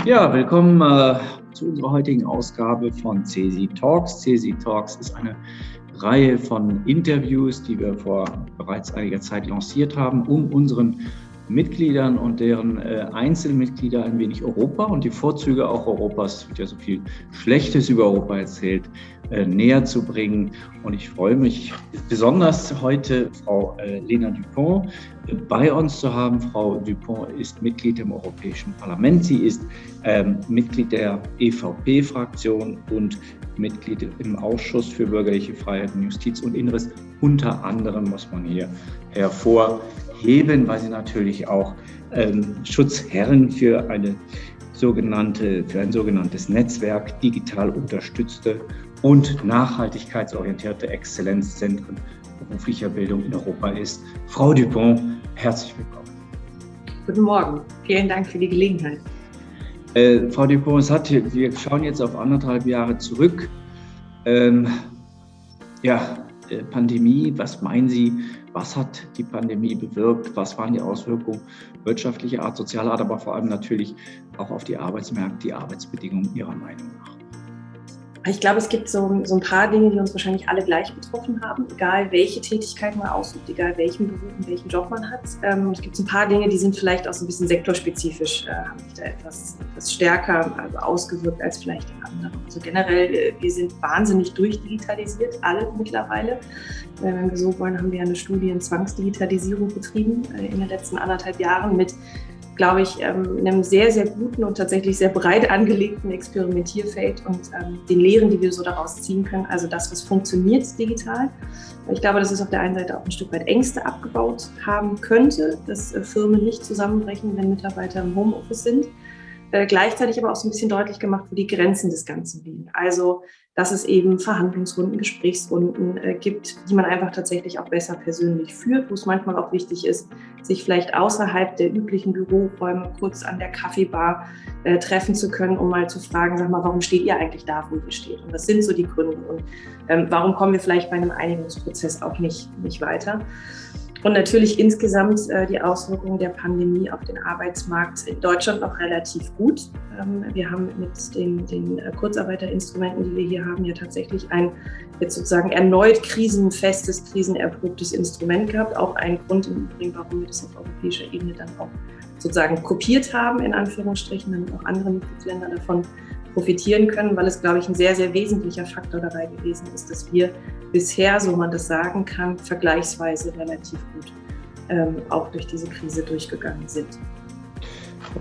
Ja, willkommen zu unserer heutigen Ausgabe von CESI Talks. CESI Talks ist eine Reihe von Interviews, die wir vor bereits einiger Zeit lanciert haben, um unseren Mitgliedern und deren Einzelmitglieder ein wenig Europa und die Vorzüge auch Europas, es wird ja so viel Schlechtes über Europa erzählt, näher zu bringen. Und ich freue mich besonders heute Frau Lena Dupont bei uns zu haben. Frau Dupont ist Mitglied im Europäischen Parlament. Sie ist Mitglied der EVP-Fraktion und Mitglied im Ausschuss für bürgerliche Freiheiten, Justiz und Inneres. Unter anderem muss man hier hervorheben, weil sie natürlich auch Schutzherrin für ein sogenanntes Netzwerk digital unterstützte und nachhaltigkeitsorientierte Exzellenzzentren beruflicher Bildung in Europa ist. Frau Dupont, herzlich willkommen. Guten Morgen, vielen Dank für die Gelegenheit. Frau Dupont, wir schauen jetzt auf 1,5 Jahre zurück. Pandemie, was meinen Sie, was hat die Pandemie bewirkt, was waren die Auswirkungen wirtschaftlicher Art, sozialer Art, aber vor allem natürlich auch auf die Arbeitsmärkte, die Arbeitsbedingungen Ihrer Meinung nach? Ich glaube, es gibt so ein paar Dinge, die uns wahrscheinlich alle gleich betroffen haben, egal welche Tätigkeit man ausübt, egal welchen Beruf und welchen Job man hat. Es gibt so ein paar Dinge, die sind vielleicht auch so ein bisschen sektorspezifisch, haben sich da etwas stärker ausgewirkt als vielleicht in anderen. Also generell, wir sind wahnsinnig durchdigitalisiert, alle mittlerweile. Wenn wir so wollen, haben wir eine Studie in Zwangsdigitalisierung betrieben in den letzten 1,5 Jahren mit, glaube ich, einem sehr, sehr guten und tatsächlich sehr breit angelegten Experimentierfeld und den Lehren, die wir so daraus ziehen können. Also das, was funktioniert digital. Ich glaube, dass es auf der einen Seite auch ein Stück weit Ängste abgebaut haben könnte, dass Firmen nicht zusammenbrechen, wenn Mitarbeiter im Homeoffice sind. Gleichzeitig aber auch so ein bisschen deutlich gemacht, wo die Grenzen des Ganzen liegen. Also, dass es eben Verhandlungsrunden, Gesprächsrunden gibt, die man einfach tatsächlich auch besser persönlich führt, wo es manchmal auch wichtig ist, sich vielleicht außerhalb der üblichen Büroräume kurz an der Kaffeebar treffen zu können, um mal zu fragen, sag mal, warum steht ihr eigentlich da, wo ihr steht? Und was sind so die Gründe? Und warum kommen wir vielleicht bei einem Einigungsprozess auch nicht weiter? Und natürlich insgesamt die Auswirkungen der Pandemie auf den Arbeitsmarkt in Deutschland noch relativ gut. Wir haben mit den Kurzarbeiterinstrumenten, die wir hier haben, ja tatsächlich ein jetzt sozusagen erneut krisenfestes, krisenerprobtes Instrument gehabt. Auch ein Grund im Übrigen, warum wir das auf europäischer Ebene dann auch sozusagen kopiert haben, in Anführungsstrichen, damit auch andere Mitgliedsländer davon profitieren können, weil es, glaube ich, ein sehr, sehr wesentlicher Faktor dabei gewesen ist, dass wir bisher, so man das sagen kann, vergleichsweise relativ gut auch durch diese Krise durchgegangen sind.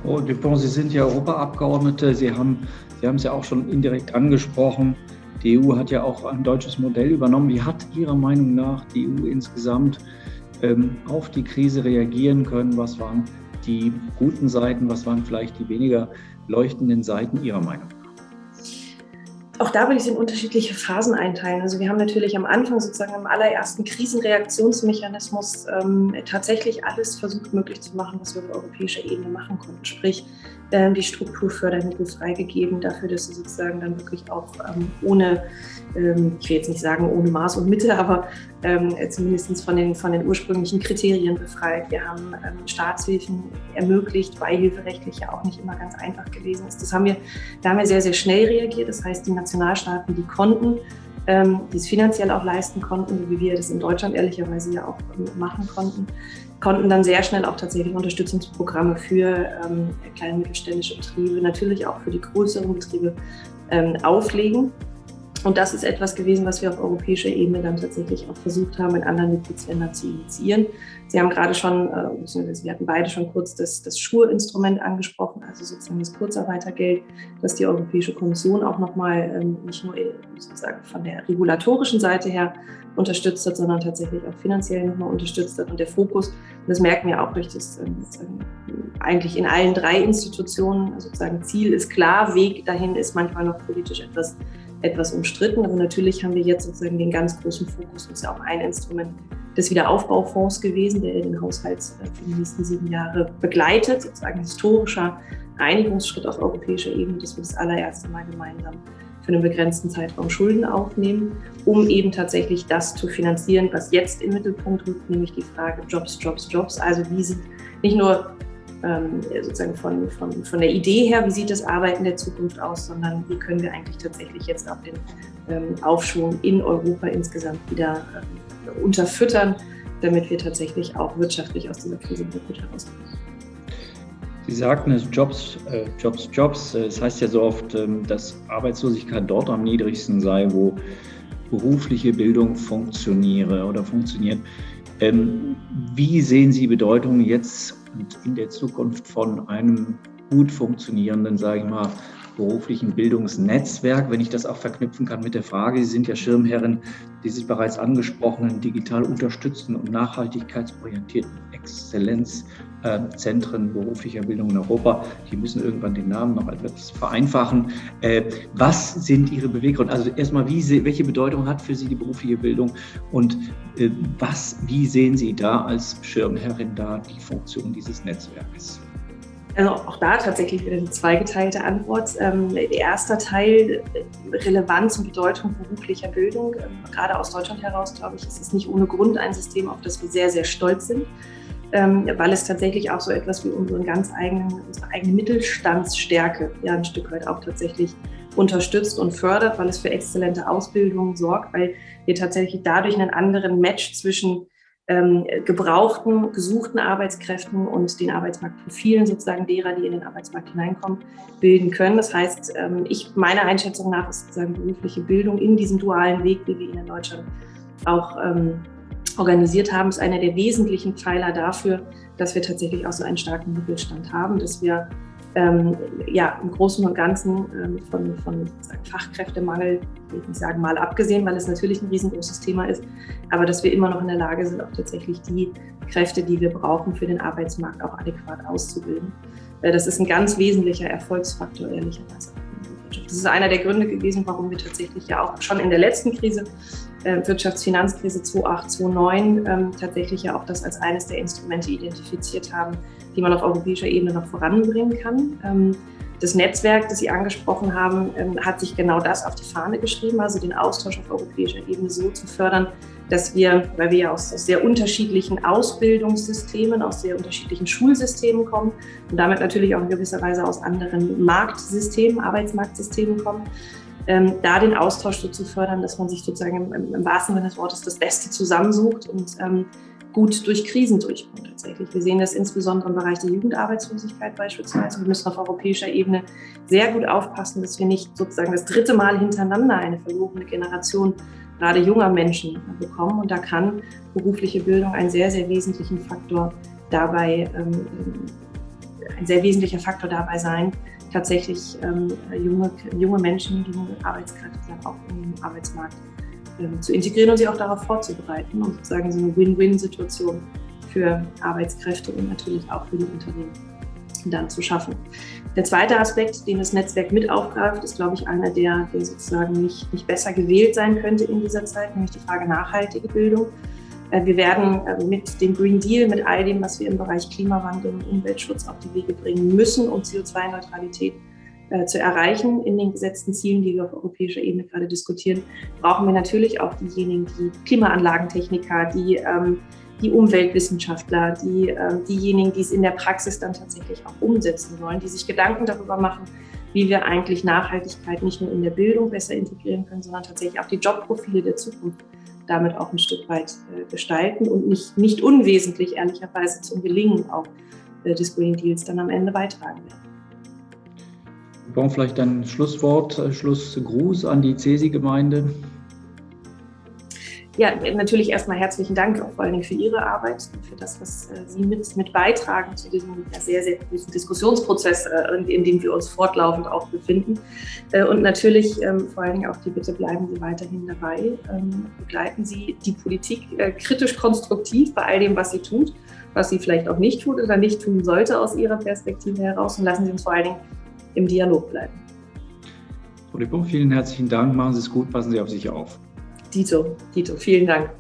Frau Dupont, Sie sind ja Europaabgeordnete, Sie haben es ja auch schon indirekt angesprochen. Die EU hat ja auch ein deutsches Modell übernommen. Wie hat Ihrer Meinung nach die EU insgesamt auf die Krise reagieren können? Was waren die guten Seiten, was waren vielleicht die weniger leuchtenden Seiten Ihrer Meinung nach? Auch da würde ich es in unterschiedliche Phasen einteilen. Also wir haben natürlich am Anfang sozusagen im allerersten Krisenreaktionsmechanismus tatsächlich alles versucht möglich zu machen, was wir auf europäischer Ebene machen konnten. Sprich, die Strukturfördermittel freigegeben dafür, dass sie sozusagen dann wirklich auch ohne, ich will jetzt nicht sagen ohne Maß und Mitte, aber zumindest von den ursprünglichen Kriterien befreit. Wir haben Staatshilfen ermöglicht, beihilferechtlich ja auch nicht immer ganz einfach gewesen ist. Da haben wir sehr, sehr schnell reagiert. Das heißt, die Nationalstaaten, die konnten, die es finanziell auch leisten konnten, so wie wir das in Deutschland ehrlicherweise ja auch machen konnten dann sehr schnell auch tatsächlich Unterstützungsprogramme für kleine und mittelständische Betriebe, natürlich auch für die größeren Betriebe auflegen. Und das ist etwas gewesen, was wir auf europäischer Ebene dann tatsächlich auch versucht haben, in anderen Mitgliedsländern zu initiieren. Sie haben gerade schon, wir hatten beide schon kurz das SURE-Instrument angesprochen, also sozusagen das Kurzarbeitergeld, das die Europäische Kommission auch nochmal nicht nur sozusagen von der regulatorischen Seite her unterstützt hat, sondern tatsächlich auch finanziell nochmal unterstützt hat. Und der Fokus, das merken wir auch durch das eigentlich in allen 3 Institutionen, sozusagen Ziel ist klar, Weg dahin ist manchmal noch politisch etwas umstritten, aber natürlich haben wir jetzt sozusagen den ganz großen Fokus, das ist ja auch ein Instrument des Wiederaufbaufonds gewesen, der den Haushalt für die nächsten 7 Jahre begleitet, sozusagen historischer Einigungsschritt auf europäischer Ebene, dass wir das allererste Mal gemeinsam für einen begrenzten Zeitraum Schulden aufnehmen, um eben tatsächlich das zu finanzieren, was jetzt im Mittelpunkt rückt, nämlich die Frage Jobs, Jobs, Jobs. Also wie sind nicht nur sozusagen von der Idee her, wie sieht das Arbeiten der Zukunft aus, sondern wie können wir eigentlich tatsächlich jetzt auch den Aufschwung in Europa insgesamt wieder unterfüttern, damit wir tatsächlich auch wirtschaftlich aus dieser Krise wieder gut herauskommen. Sie sagten es, Jobs. Es heißt ja so oft, dass Arbeitslosigkeit dort am niedrigsten sei, wo berufliche Bildung funktioniert. Wie sehen Sie Bedeutung jetzt und in der Zukunft von einem gut funktionierenden, sage ich mal, beruflichen Bildungsnetzwerk, wenn ich das auch verknüpfen kann mit der Frage, Sie sind ja Schirmherrin dieses bereits angesprochenen digital unterstützten und nachhaltigkeitsorientierten Exzellenzzentren beruflicher Bildung in Europa. Die müssen irgendwann den Namen noch etwas vereinfachen. Was sind Ihre Beweggründe? Also erstmal, welche Bedeutung hat für Sie die berufliche Bildung und wie sehen Sie da als Schirmherrin die Funktion dieses Netzwerkes? Also auch da tatsächlich wieder eine zweigeteilte Antwort. Der erste Teil, Relevanz und Bedeutung beruflicher Bildung. Gerade aus Deutschland heraus, glaube ich, ist es nicht ohne Grund ein System, auf das wir sehr, sehr stolz sind, weil es tatsächlich auch so etwas wie unsere eigene Mittelstandsstärke ja ein Stück weit auch tatsächlich unterstützt und fördert, weil es für exzellente Ausbildung sorgt, weil wir tatsächlich dadurch einen anderen Match zwischen gebrauchten, gesuchten Arbeitskräften und den Arbeitsmarktprofilen sozusagen derer, die in den Arbeitsmarkt hineinkommen, bilden können. Das heißt, meiner Einschätzung nach ist sozusagen berufliche Bildung in diesem dualen Weg, wie wir ihn in Deutschland auch organisiert haben, ist einer der wesentlichen Pfeiler dafür, dass wir tatsächlich auch so einen starken Mittelstand haben, dass wir im Großen und Ganzen von Fachkräftemangel, will ich nicht sagen mal abgesehen, weil es natürlich ein riesengroßes Thema ist, aber dass wir immer noch in der Lage sind, auch tatsächlich die Kräfte, die wir brauchen, für den Arbeitsmarkt auch adäquat auszubilden. Das ist ein ganz wesentlicher Erfolgsfaktor, ehrlicherweise. Das ist einer der Gründe gewesen, warum wir tatsächlich ja auch schon in der letzten Krise, Wirtschaftsfinanzkrise 2008, 2009, tatsächlich ja auch das als eines der Instrumente identifiziert haben, die man auf europäischer Ebene noch voranbringen kann. Das Netzwerk, das Sie angesprochen haben, hat sich genau das auf die Fahne geschrieben, also den Austausch auf europäischer Ebene so zu fördern, dass wir, weil wir ja aus sehr unterschiedlichen Ausbildungssystemen, aus sehr unterschiedlichen Schulsystemen kommen und damit natürlich auch in gewisser Weise aus anderen Marktsystemen, Arbeitsmarktsystemen kommen, da den Austausch so zu fördern, dass man sich sozusagen im wahrsten Sinne des Wortes das Beste zusammensucht und gut durch Krisen durchkommt tatsächlich. Wir sehen das insbesondere im Bereich der Jugendarbeitslosigkeit beispielsweise. Wir müssen auf europäischer Ebene sehr gut aufpassen, dass wir nicht sozusagen das dritte Mal hintereinander eine verlorene Generation gerade junger Menschen bekommen. Und da kann berufliche Bildung ein sehr, sehr wesentlicher Faktor dabei sein, tatsächlich junge Menschen, junge Arbeitskräfte dann auch im Arbeitsmarkt zu integrieren und sie auch darauf vorzubereiten und sozusagen so eine Win-Win-Situation für Arbeitskräfte und natürlich auch für die Unternehmen dann zu schaffen. Der zweite Aspekt, den das Netzwerk mit aufgreift, ist, glaube ich, einer, der sozusagen nicht besser gewählt sein könnte in dieser Zeit, nämlich die Frage nachhaltige Bildung. Wir werden mit dem Green Deal, mit all dem, was wir im Bereich Klimawandel und Umweltschutz auf die Wege bringen müssen, um CO2-Neutralität zu erreichen in den gesetzten Zielen, die wir auf europäischer Ebene gerade diskutieren, brauchen wir natürlich auch diejenigen, die Klimaanlagentechniker, die Umweltwissenschaftler, diejenigen, die es in der Praxis dann tatsächlich auch umsetzen wollen, die sich Gedanken darüber machen, wie wir eigentlich Nachhaltigkeit nicht nur in der Bildung besser integrieren können, sondern tatsächlich auch die Jobprofile der Zukunft damit auch ein Stück weit gestalten und nicht unwesentlich, ehrlicherweise, zum Gelingen auch des Green Deals dann am Ende beitragen werden. Wir brauchen vielleicht ein Schlusswort, Schlussgruß an die CESI-Gemeinde. Ja, natürlich erstmal herzlichen Dank auch vor allen Dingen für Ihre Arbeit und für das, was Sie mit beitragen zu diesem sehr, sehr großen Diskussionsprozess, in dem wir uns fortlaufend auch befinden. Und natürlich vor allen Dingen auch die Bitte, bleiben Sie weiterhin dabei. Begleiten Sie die Politik kritisch konstruktiv bei all dem, was sie tut, was sie vielleicht auch nicht tut oder nicht tun sollte aus Ihrer Perspektive heraus. Und lassen Sie uns vor allen Dingen im Dialog bleiben. Frau Dupont, vielen herzlichen Dank. Machen Sie es gut, passen Sie auf sich auf. Dito, vielen Dank.